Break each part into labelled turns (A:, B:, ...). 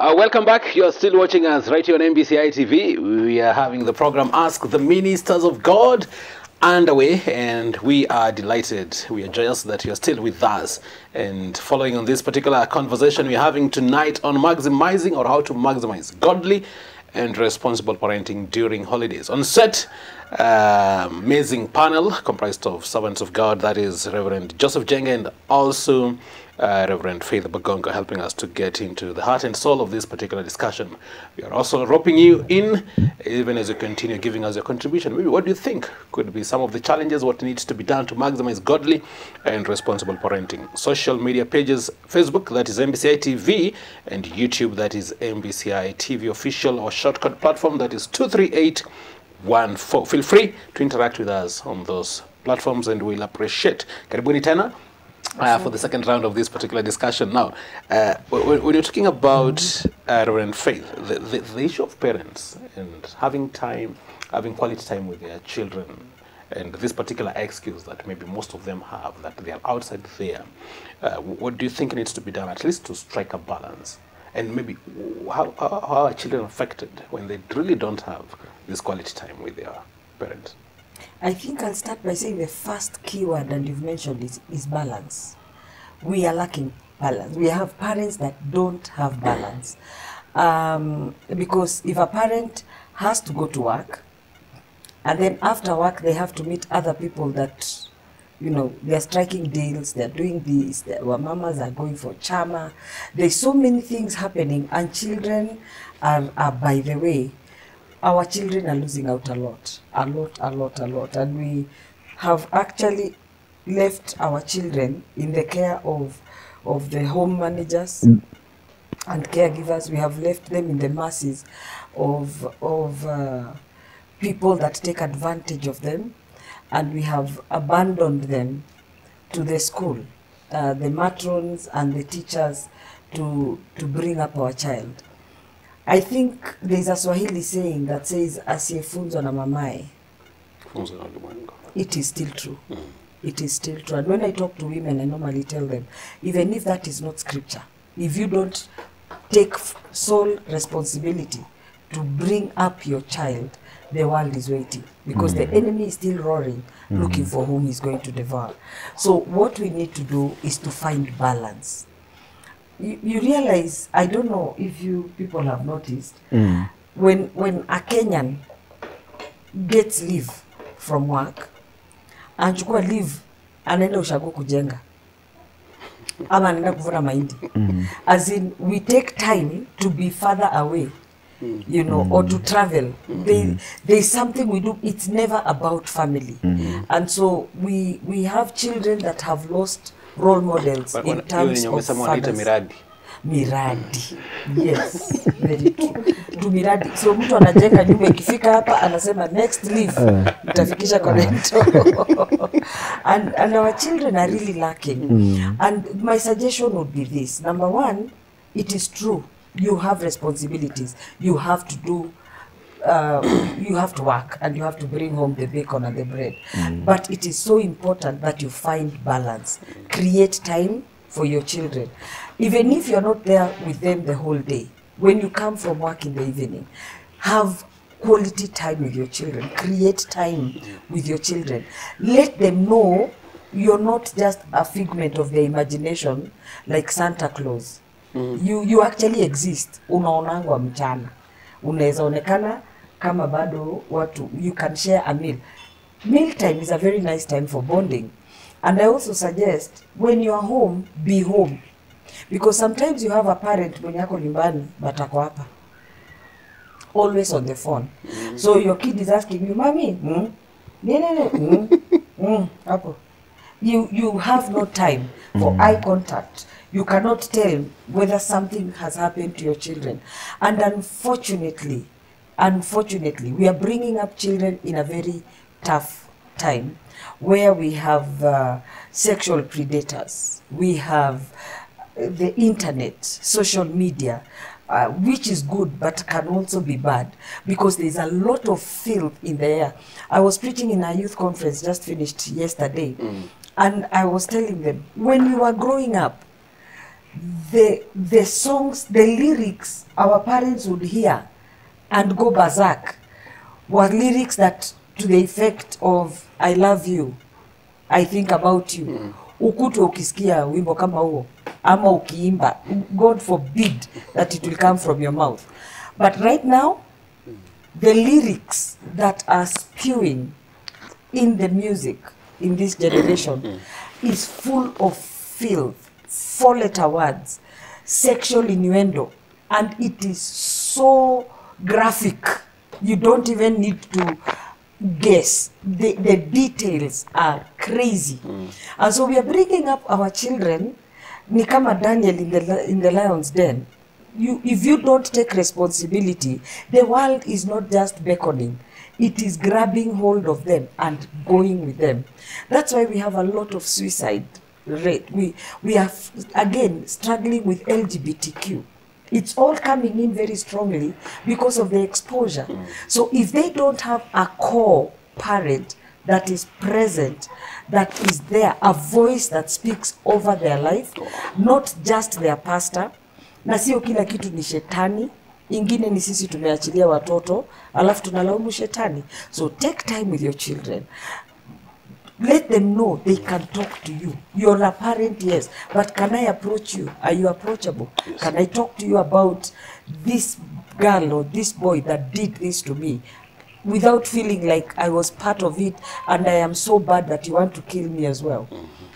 A: Welcome back. You're still watching us right here on MBCI TV. We are having the program Ask the Ministers of God underway, and we are delighted. We are joyous that you're still with us. And following on this particular conversation we're having tonight on maximizing or how to maximize godly and responsible parenting during holidays. On set, amazing panel comprised of servants of God, that is Reverend Joseph Jenga and also Reverend Faith Bagongo, helping us to get into the heart and soul of this particular discussion. We are also roping you in, even as you continue giving us your contribution. Maybe what do you think could be some of the challenges, what needs to be done to maximize godly and responsible parenting? Social media pages, Facebook, that is MBCI TV, and YouTube, that is MBCI TV official, or shortcut platform, that is 23814. Feel free to interact with us on those platforms, and we'll appreciate. Karibuni tena. For the second round of this particular discussion. Now, when you're talking about Reverend Faith, the issue of parents and having quality time with their children, and this particular excuse that maybe most of them have, that they are outside there, what do you think needs to be done, at least to strike a balance? And maybe how are children affected when they really don't have this quality time with their parents?
B: I think I'll start by saying the first keyword, and you've mentioned it, is balance. We are lacking balance. We have parents that don't have balance. Because if a parent has to go to work, and then after work they have to meet other people that, you know, they're striking deals, they're doing this, our mamas are going for chama. There's so many things happening, and children are by the way, our children are losing out a lot. And we have actually left our children in the care of the home managers and caregivers. We have left them in the masses of people that take advantage of them, and we have abandoned them to the school, the matrons and the teachers to bring up our child. I think there's a Swahili saying that says, asiyefunzwa na mamae. It is still true. It is still true. And when I talk to women, I normally tell them, even if that is not scripture, if you don't take sole responsibility to bring up your child, the world is waiting. Because the enemy is still roaring, looking for whom he's going to devour. So what we need to do is to find balance. You realize, I don't know if you people have noticed, when a Kenyan gets leave from work, anachukua leave, anaenda ushago kujenga, ama anaenda kuvuna mahindi. As in, we take time to be further away, you know, or to travel. There's something we do, it's never about family. And so we have children that have lost role models in terms of fathers. Miradi. Yes, very true. To miradi. So mtu anajenga nyumba, ikifika hapa anasema next leave utafikisha kwa rento. And our children are really lacking. And my suggestion would be this. Number one, it is true. You have responsibilities. You have to do you have to work, and you have to bring home the bacon and the bread. But it is so important that you find balance. Create time for your children. Even if you're not there with them the whole day, when you come from work in the evening, have quality time with your children. Create time with your children. Let them know you're not just a figment of their imagination like Santa Claus. You actually exist. Unaonangwa mchana. Unaweza onekana kama bado watu, you can share a meal. Meal time is a very nice time for bonding. And I also suggest, when you are home, be home. Because sometimes you have a parent mwenye ako nyumbani but ako hapa, always on the phone. So your kid is asking you, mommy, hapo. You have no time for eye contact. You cannot tell whether something has happened to your children. And unfortunately, we are bringing up children in a very tough time, where we have sexual predators, we have the internet, social media, which is good but can also be bad, because there's a lot of filth in the air. I was preaching in a youth conference just finished yesterday, and I was telling them, when we were growing up, the songs, the lyrics our parents would hear and go berserk were lyrics that to the effect of I love you, I think about you. Ukutu ukisikia wimbo kama huo ama ukiimba, God forbid that it will come from your mouth. But right now, the lyrics that are spewing in the music in this generation is full of filth, 4-letter words, sexual innuendo, and it is so graphic. You don't even need to guess. The details are crazy. And so we are bringing up our children, ni kama Daniel in the lion's den. If you don't take responsibility, the world is not just beckoning. It is grabbing hold of them and going with them. That's why we have a lot of suicide rate. We are, again, struggling with LGBTQ. It's all coming in very strongly because of the exposure. So if they don't have a core parent that is present, that is there, a voice that speaks over their life, not just their pastor, na sio kila kitu ni shetani, ingine ni sisi tumeachilia watoto, alafu tunalaumu shetani. So take time with your children. Let them know they can talk to you. You're a parent, yes, but can I approach you? Are you approachable? Yes. Can I talk to you about this girl or this boy that did this to me without feeling like I was part of it and I am so bad that you want to kill me as well?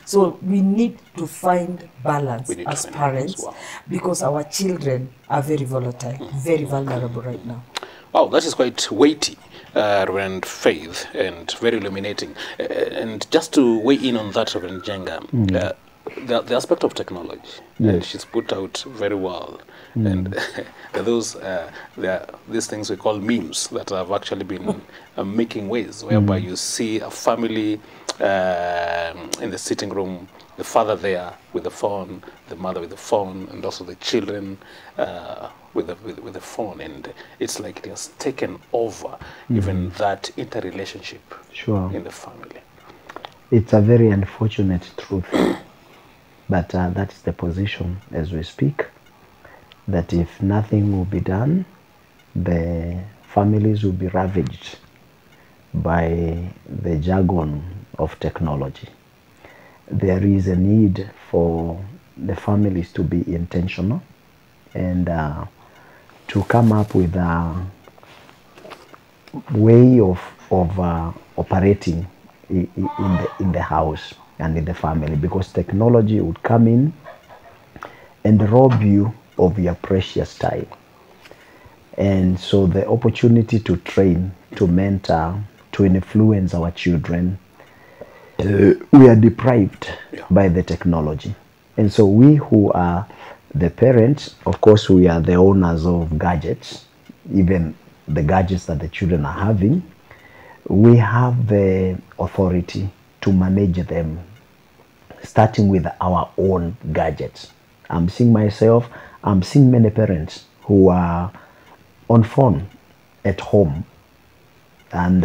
B: So we need to find balance as parents because our children are very volatile, very vulnerable right now.
A: Wow, that is quite weighty, Reverend Faith, and very illuminating. And just to weigh in on that, Reverend Jenga, the aspect of technology, and she's put out very well. And those these things we call memes that have actually been making waves, whereby you see a family in the sitting room, the father there with the phone, the mother with the phone, and also the children with the phone, and it's like it has taken over even that interrelationship in the family.
C: It's a very unfortunate truth, but that is the position as we speak, that if nothing will be done, the families will be ravaged by the jargon of technology. There is a need for the families to be intentional and to come up with a way of operating in the house and in the family, because technology would come in and rob you of your precious time. And so the opportunity to train, to mentor, to influence our children, we are deprived by the technology. And so we who are the parents, of course, we are the owners of gadgets, even the gadgets that the children are having. We have the authority to manage them, starting with our own gadgets. I'm seeing myself, I'm seeing many parents who are on phone at home and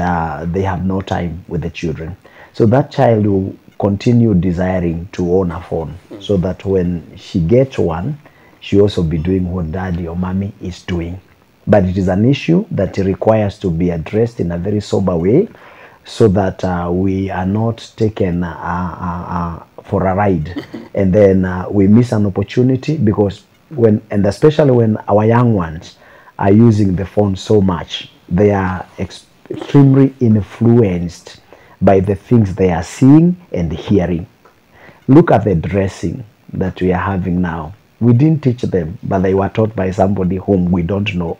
C: they have no time with the children. So that child will continue desiring to own a phone so that when she gets one, she also be doing what daddy or mommy is doing. But it is an issue that requires to be addressed in a very sober way so that we are not taken for a ride and then we miss an opportunity, because and especially when our young ones are using the phone so much, they are extremely influenced by the things they are seeing and hearing. Look at the dressing that we are having now. We didn't teach them, but they were taught by somebody whom we don't know.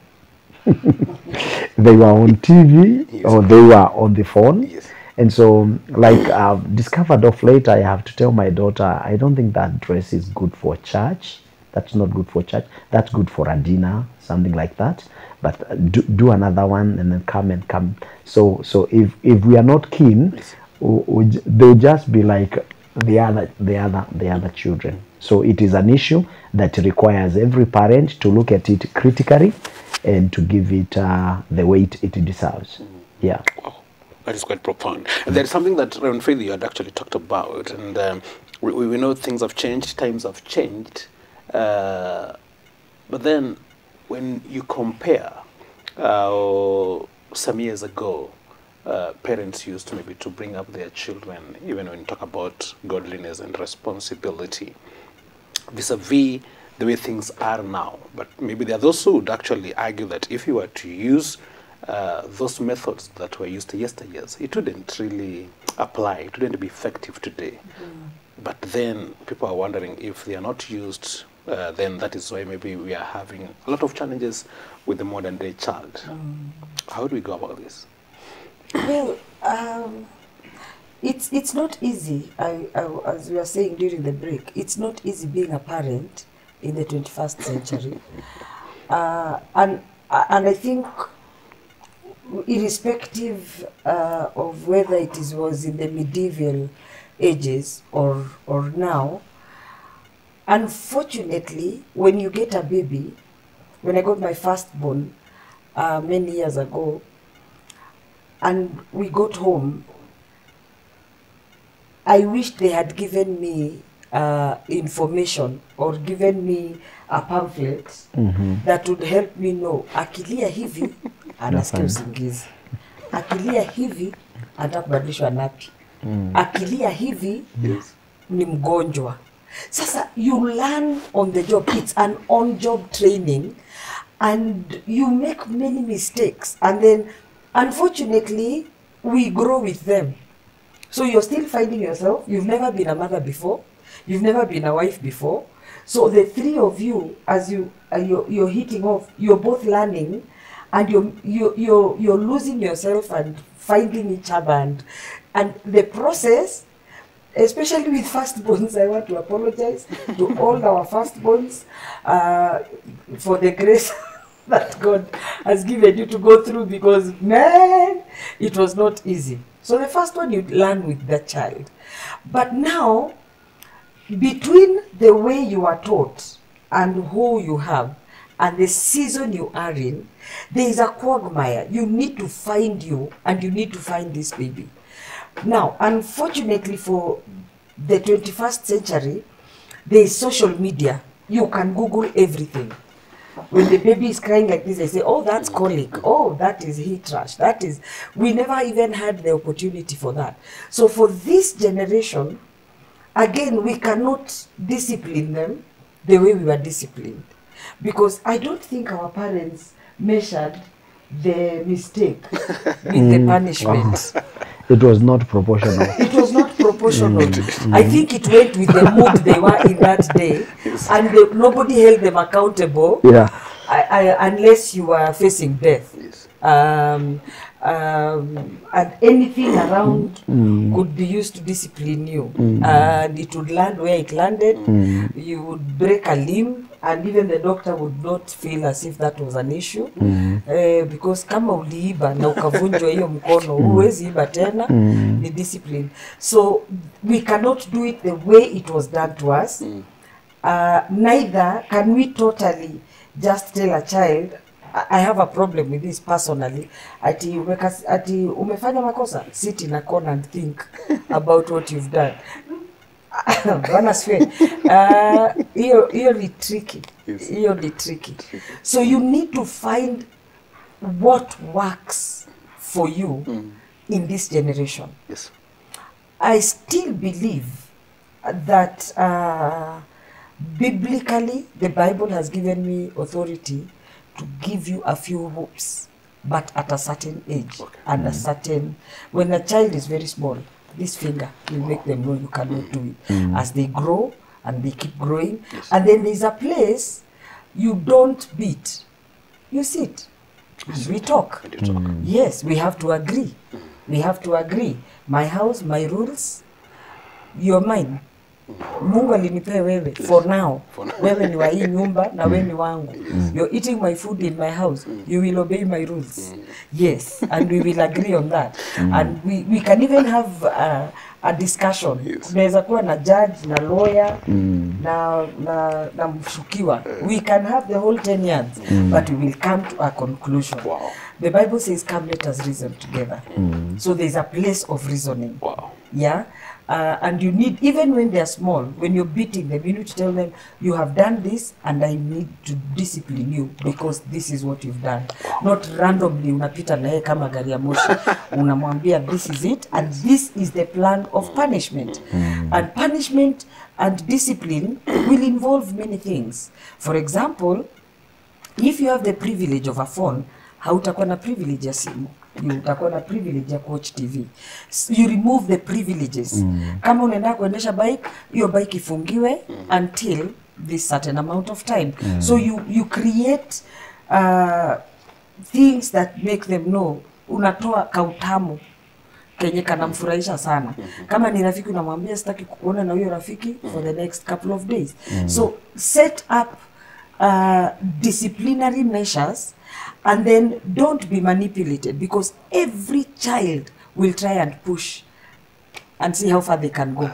C: They were on TV or they were on the phone. And so, like I've discovered of late, I have to tell my daughter, I don't think that dress is good for church. That's not good for church. That's good for a dinner, something like that. But do another one and then come. So if we are not keen, they'll just be like the other children. So it is an issue that requires every parent to look at it critically and to give it the weight it deserves. Yeah.
A: Wow. That is quite profound. There is something that Reverend Faith you had actually talked about, and we know things have changed, times have changed. But then when you compare some years ago, parents used to maybe to bring up their children, even when you talk about godliness and responsibility, vis-a-vis the way things are now. But maybe there are those who would actually argue that if you were to use those methods that were used yesteryears, it wouldn't really apply, it wouldn't be effective today. But then people are wondering if they are not used, then that is why maybe we are having a lot of challenges with the modern day child. How do we go about this?
B: Well, it's not easy. As we were saying during the break, it's not easy being a parent in the 21st century. And I think, irrespective of whether it was in the medieval ages or now, unfortunately, when you get a baby, when I got my firstborn many years ago, and we got home, I wish they had given me information or given me a pamphlet that would help me know akilia hivi anasikia usingizi, akilia hivi atakubadilishwa napi, akilia hivi ni mgonjwa. Sasa you learn on the job. It's an on-job training, and you make many mistakes, and then unfortunately we grow with them. So you're still finding yourself, you've never been a mother before, you've never been a wife before. So the three of you, as you're hitting off, you're both learning, and you're losing yourself and finding each other, and the process, especially with firstborns, I want to apologize to all our firstborns for the grace that God has given you to go through, because man, it was not easy. So the first one you learn with the child. But now, between the way you are taught and who you have and the season you are in, there is a quagmire. You need to find you, and you need to find this baby. Now, unfortunately for the 21st century, there is social media. You can Google everything. When the baby is crying like this, they say, oh, that's colic. Oh, that is heat rash. That is, we never even had the opportunity for that. So for this generation, again, we cannot discipline them the way we were disciplined. Because I don't think our parents measured the mistake with the punishment.
C: It was not proportional.
B: It was not proportional. I think it went with the mood they were in that day, and nobody held them accountable.
C: Yeah.
B: Unless you were facing death.
A: Yes.
B: And anything around could be used to discipline you. And it would land where it landed. You would break a limb, and even the doctor would not feel as if that was an issue. Because kama uliiba na ukavunjwa hiyo mkono, huwezi iba tena, ni discipline. So we cannot do it the way it was done to us. Neither can we totally just tell a child, I have a problem with this personally, ati umefanya makosa, sit in a corner and think about what you've done. Hiyo ni tricky. Hiyo ni tricky. So you need to find what works for you in this generation.
A: Yes.
B: I still believe that biblically the Bible has given me authority to give you a few hopes, but at a certain age, and a certain, when a child is very small, this finger will make them know you cannot do it. As they grow and they keep growing, and then there's a place you don't beat, you sit, and we talk. Yes, we have to agree. We have to agree. My house, my rules, you're mine. Mungu alinipea wewe for now. Wewe ni wa hii nyumba na wewe ni wangu. You're eating my food in my house. You will obey my rules. Yes, and we will agree on that. And we can even have a discussion. Kunaweza kuwa na judge, na lawyer, na mshukiwa. We can have the whole 10 yards, but we will come to a conclusion.
A: Wow.
B: The Bible says, come, let us reason together. So there's a place of reasoning.
A: Wow.
B: Yeah. And you need, even when they're small, when you're beating them, you need to tell them, you have done this and I need to discipline you because this is what you've done. Not randomly unapita na yeye kama gari ya moshi. Unamwambia this is it and this is the plan of punishment. And punishment and discipline will involve many things. For example, if you have the privilege of a phone, hautakuwa na privilege ya simu. Utakuwa na privilege ya watch TV. You remove the privileges. Kama unaenda kuendesha bike, hiyo bike ifungiwe until this certain amount of time. So you create things that make them know. Unatoa kautamu kenye kanamfurahisha sana. Kama ni rafiki unamwambia sitaki kukuona na huyo rafiki for the next couple of days. So set up disciplinary measures and then don't be manipulated because every child will try and push and see how far they can go.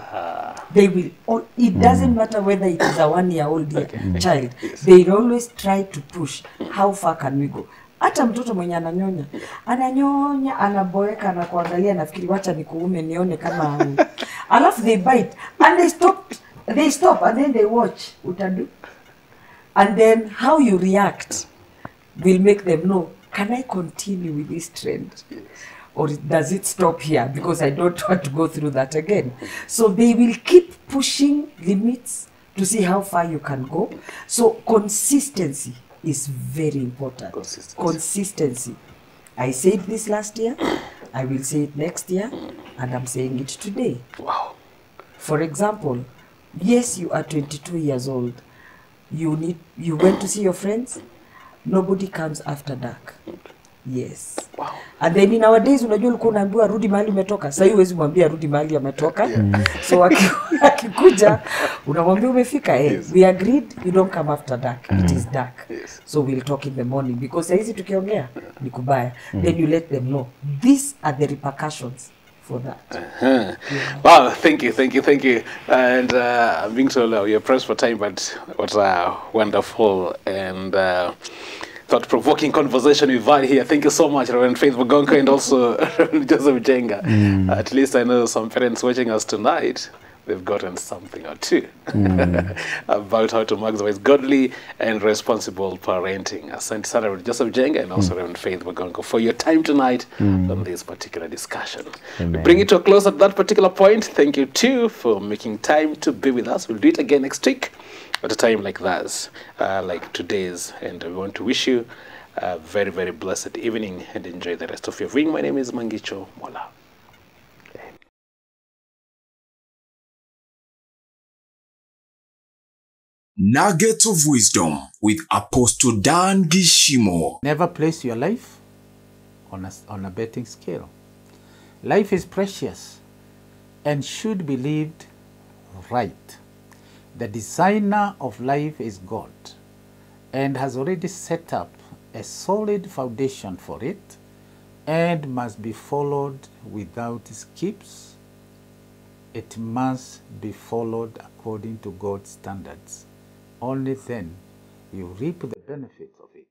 B: They will, it doesn't matter whether it is a 1-year-old child, they will always try to push. How far can we go? Hata mtoto mwenye ananyonya, anaboeka, anakuangalia, nafikiri wacha nikuume nione kama alafu they bite and they stop and then they watch utadu. And then how you react will make them know, can I continue with this trend? Yes. Or does it stop here? Because I don't want to go through that again. So they will keep pushing limits to see how far you can go. So consistency is very important. Consistency. I said this last year, I will say it next year, and I'm saying it today.
A: Wow.
B: For example, yes, you are 22 years old. You went to see your friends. Nobody comes after dark. Yes.
A: Wow.
B: And then in nowadays unajua ulikuwa unaambiwa rudi mahali umetoka. Sasa huwezi mwambia rudi mahali ametoka. So akikuja unamwambia umefika. Yes. We agreed you don't come after dark. It is dark.
A: Yes.
B: So we'll talk in the morning because hizi tukiongea ni kubaya. Then you let them know. These are the repercussions for that.
A: Yeah. Wow, thank you. And I'm being told you're pressed for time, but what a wonderful and thought-provoking conversation we've had here. Thank you so much, Reverend Faith Mugongo and also Reverend Joseph Jenga. At least I know some parents watching us tonight, they've gotten something or two about how to maximize godly and responsible parenting. Asante sana Reverend Joseph Jenga and also Reverend Faith Mugongo for your time tonight on this particular discussion. We bring it to a close at that particular point. Thank you too for making time to be with us. We'll do it again next week at a time like this, like today's, and we want to wish you a very, very blessed evening and enjoy the rest of your week. My name is Mangicho Mola.
D: Nuggets of Wisdom with Apostle Dan Gishimo.
E: Never place your life on a betting scale. Life is precious and should be lived right. The designer of life is God and has already set up a solid foundation for it and must be followed without skips. It must be followed according to God's standards. Only then you reap the benefits of it.